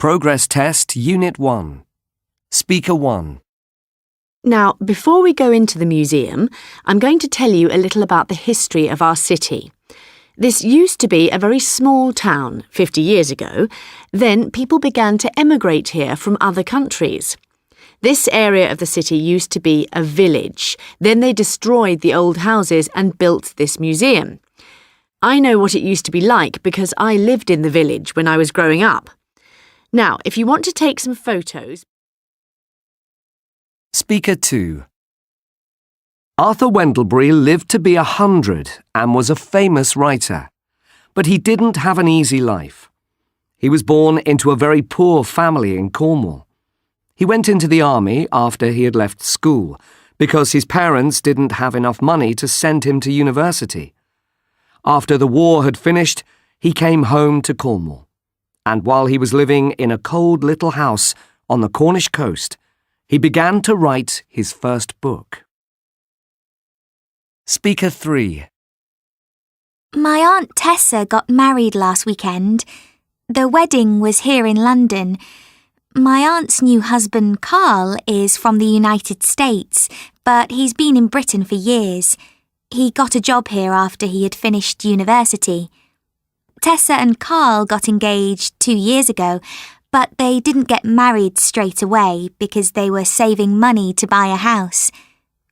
Progress Test Unit 1. Speaker 1. Now, before we go into the museum, I'm going to tell you a little about the history of our city. This used to be a very small town 50 years ago. Then people began to emigrate here from other countries. This area of the city used to be a village. Then they destroyed the old houses and built this museum. I know what it used to be like because I lived in the village when I was growing up. Now, if you want to take some photos... Speaker 2. Arthur Wendlebury lived to be 100 and was a famous writer. But he didn't have an easy life. He was born into a very poor family in Cornwall. He went into the army after he had left school because his parents didn't have enough money to send him to university. After the war had finished, he came home to Cornwall. And while he was living in a cold little house on the Cornish coast, he began to write his first book. Speaker 3. My Aunt Tessa got married last weekend. The wedding was here in London. My aunt's new husband, Carl, is from the United States, but he's been in Britain for years. He got a job here after he had finished university. Tessa and Carl got engaged 2 years ago, but they didn't get married straight away because they were saving money to buy a house.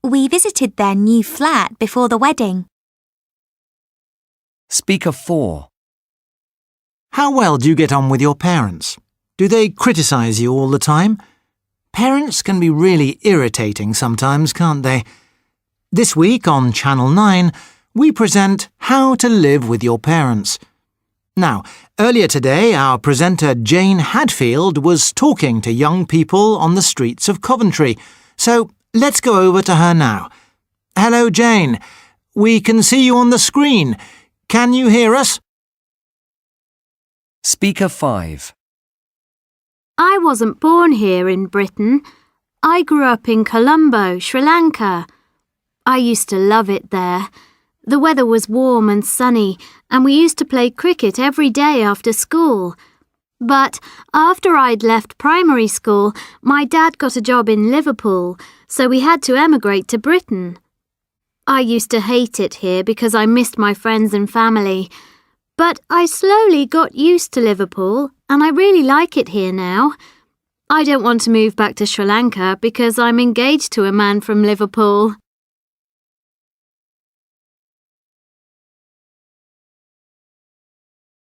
We visited their new flat before the wedding. Speaker 4. How well do you get on with your parents? Do they criticize you all the time? Parents can be really irritating sometimes, can't they? This week on Channel 9, we present How to Live with Your Parents. Now, earlier today, our presenter Jane Hadfield was talking to young people on the streets of Coventry, so let's go over to her now. Hello, Jane. We can see you on the screen. Can you hear us? Speaker 5. I wasn't born here in Britain. I grew up in Colombo, Sri Lanka. I used to love it there. The weather was warm and sunny, and we used to play cricket every day after school. But after I'd left primary school, my dad got a job in Liverpool, so we had to emigrate to Britain. I used to hate it here because I missed my friends and family. But I slowly got used to Liverpool, and I really like it here now. I don't want to move back to Sri Lanka because I'm engaged to a man from Liverpool.